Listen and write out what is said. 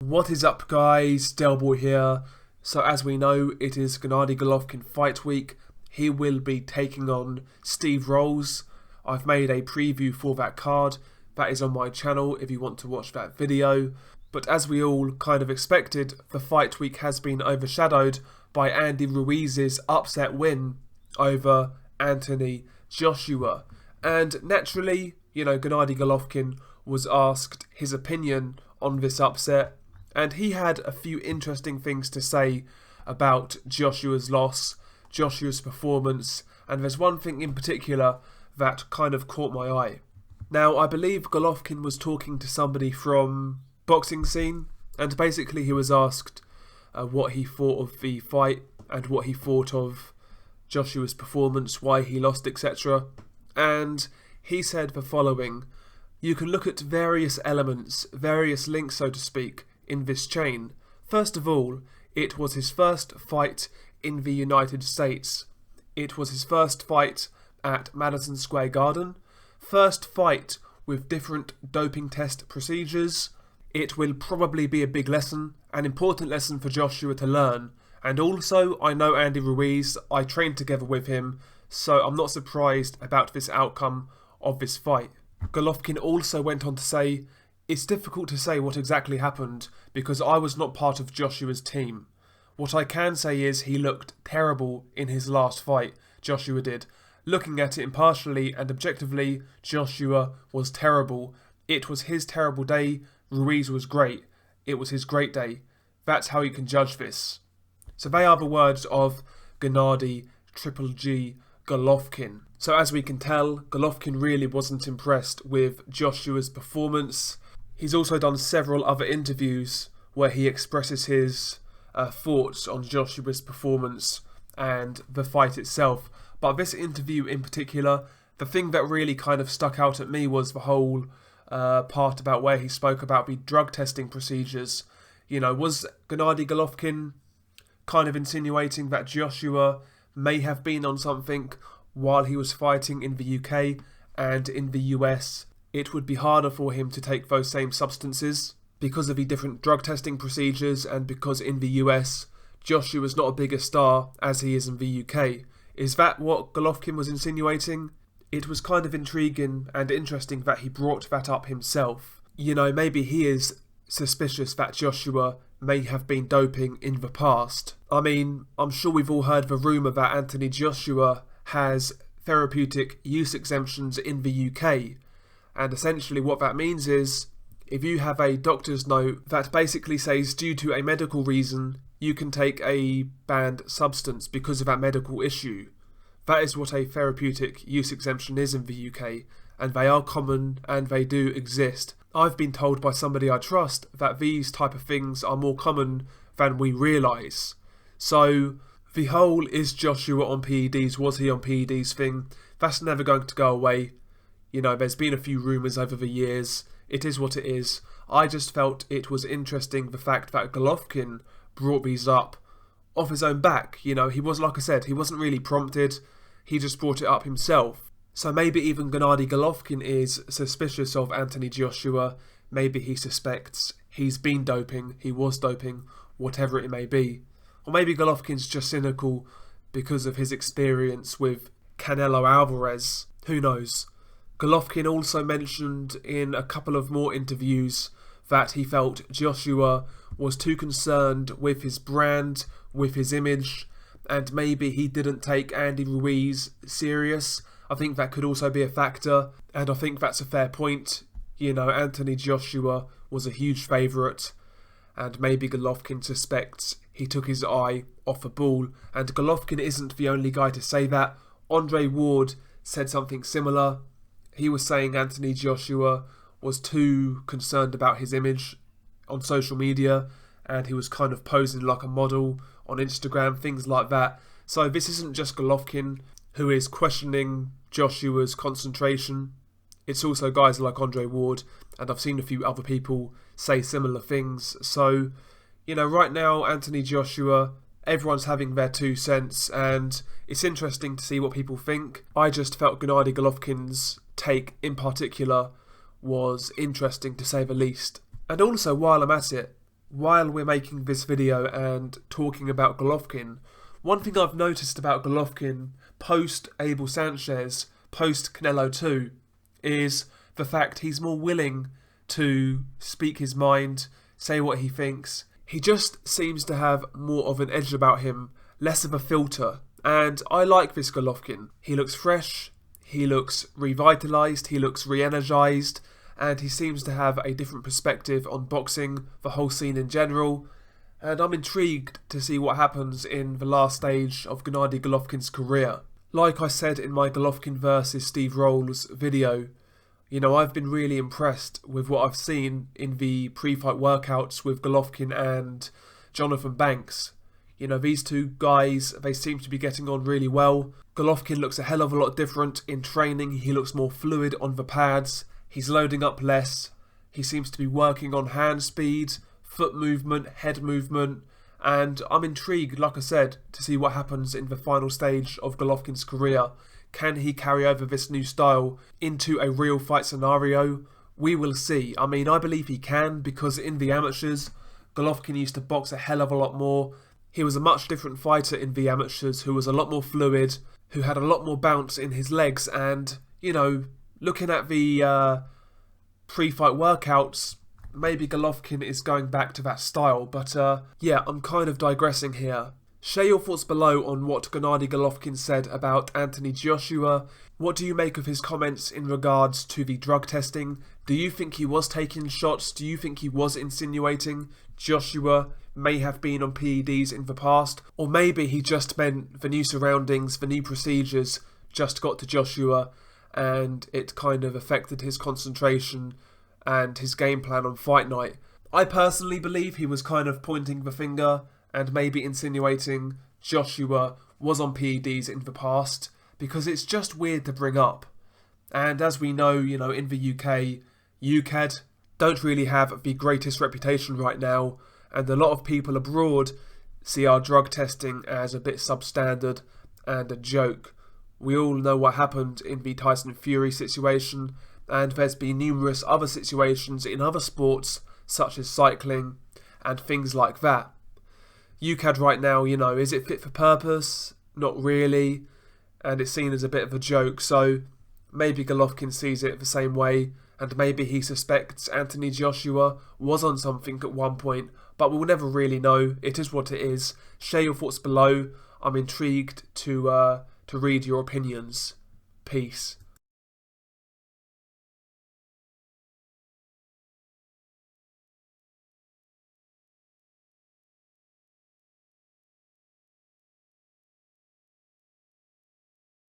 What is up, guys? Delboy here. So as we know, it is Gennady Golovkin fight week. He will be taking on Steve Rolls. I've made a preview for that card. That is on my channel if you want to watch that video. But as we all kind of expected, the fight week has been overshadowed by Andy Ruiz's upset win over Anthony Joshua. And naturally, Gennady Golovkin was asked his opinion on this upset, and he had a few interesting things to say about Joshua's loss, Joshua's performance, and there's one thing in particular that kind of caught my eye. Now, I believe Golovkin was talking to somebody from boxing scene, and basically he was asked what he thought of the fight and what he thought of Joshua's performance, why he lost, etc. And he said the following: "You can look at various elements, various links, so to speak, in this chain. First of all, it was his first fight in the United States. It was his first fight at Madison Square Garden. First fight with different doping test procedures. It will probably be a big lesson, an important lesson for Joshua to learn. And also, I know Andy Ruiz, I trained together with him, so I'm not surprised about this outcome of this fight." Golovkin also went on to say, "It's difficult to say what exactly happened because I was not part of Joshua's team. What I can say is he looked terrible in his last fight, Joshua did. Looking at it impartially and objectively, Joshua was terrible. It was his terrible day, Ruiz was great. It was his great day. That's how you can judge this." So they are the words of Gennady Triple G Golovkin. So as we can tell, Golovkin really wasn't impressed with Joshua's performance. He's also done several other interviews where he expresses his thoughts on Joshua's performance and the fight itself. But this interview in particular, the thing that really kind of stuck out at me was the whole part about where he spoke about the drug testing procedures. Was Gennady Golovkin kind of insinuating that Joshua may have been on something while he was fighting in the UK, and in the US it would be harder for him to take those same substances because of the different drug testing procedures, and because in the US Joshua's not a bigger star as he is in the UK. Is that what Golovkin was insinuating? It was kind of intriguing and interesting that he brought that up himself. Maybe he is suspicious that Joshua may have been doping in the past. I mean, I'm sure we've all heard the rumour that Anthony Joshua has therapeutic use exemptions in the UK. And essentially what that means is, if you have a doctor's note that basically says due to a medical reason, you can take a banned substance because of that medical issue. That is what a therapeutic use exemption is in the UK, and they are common and they do exist. I've been told by somebody I trust that these type of things are more common than we realise. So the whole "is Joshua on PEDs, was he on PEDs" thing, that's never going to go away. There's been a few rumours over the years. It is what it is. I just felt it was interesting the fact that Golovkin brought these up off his own back. He was, like I said, he wasn't really prompted. He just brought it up himself. So maybe even Gennady Golovkin is suspicious of Anthony Joshua. Maybe he suspects he's been doping, he was doping, whatever it may be. Or maybe Golovkin's just cynical because of his experience with Canelo Alvarez. Who knows? Golovkin also mentioned in a couple of more interviews that he felt Joshua was too concerned with his brand, with his image, and maybe he didn't take Andy Ruiz serious. I think that could also be a factor, and I think that's a fair point. Anthony Joshua was a huge favourite, and maybe Golovkin suspects he took his eye off the ball. And Golovkin isn't the only guy to say that. Andre Ward said something similar. He was saying Anthony Joshua was too concerned about his image on social media, and he was kind of posing like a model on Instagram, things like that. So this isn't just Golovkin who is questioning Joshua's concentration. It's also guys like Andre Ward, and I've seen a few other people say similar things. So, right now, Anthony Joshua, everyone's having their 2 cents, and it's interesting to see what people think. I just felt Gennady Golovkin's take in particular was interesting, to say the least. And also, while I'm at it, while we're making this video and talking about Golovkin, one thing I've noticed about Golovkin post Abel Sanchez, post Canelo 2, is the fact he's more willing to speak his mind, say what he thinks. He just seems to have more of an edge about him, less of a filter. And I like this Golovkin. He looks fresh, he looks revitalised, he looks re-energised, and he seems to have a different perspective on boxing, the whole scene in general. And I'm intrigued to see what happens in the last stage of Gennady Golovkin's career. Like I said in my Golovkin versus Steve Rolls video, I've been really impressed with what I've seen in the pre-fight workouts with Golovkin and Jonathan Banks. These two guys, they seem to be getting on really well. Golovkin looks a hell of a lot different in training. He looks more fluid on the pads. He's loading up less. He seems to be working on hand speed, foot movement, head movement. And I'm intrigued, like I said, to see what happens in the final stage of Golovkin's career. Can he carry over this new style into a real fight scenario? We will see. I believe he can, because in the amateurs, Golovkin used to box a hell of a lot more. He was a much different fighter in the amateurs, who was a lot more fluid, who had a lot more bounce in his legs. And, looking at the pre-fight workouts, maybe Golovkin is going back to that style. But yeah, I'm kind of digressing here. Share your thoughts below on what Gennady Golovkin said about Anthony Joshua. What do you make of his comments in regards to the drug testing? Do you think he was taking shots? Do you think he was insinuating Joshua may have been on PEDs in the past? Or maybe he just meant the new surroundings, the new procedures just got to Joshua and it kind of affected his concentration and his game plan on fight night. I personally believe he was kind of pointing the finger and maybe insinuating Joshua was on PEDs in the past, because it's just weird to bring up. And as we know, in the UK, UKAD don't really have the greatest reputation right now, and a lot of people abroad see our drug testing as a bit substandard and a joke. We all know what happened in the Tyson Fury situation, and there's been numerous other situations in other sports, such as cycling and things like that. UKAD right now, is it fit for purpose? Not really. And it's seen as a bit of a joke. So maybe Golovkin sees it the same way. And maybe he suspects Anthony Joshua was on something at one point. But we'll never really know. It is what it is. Share your thoughts below. I'm intrigued to read your opinions. Peace.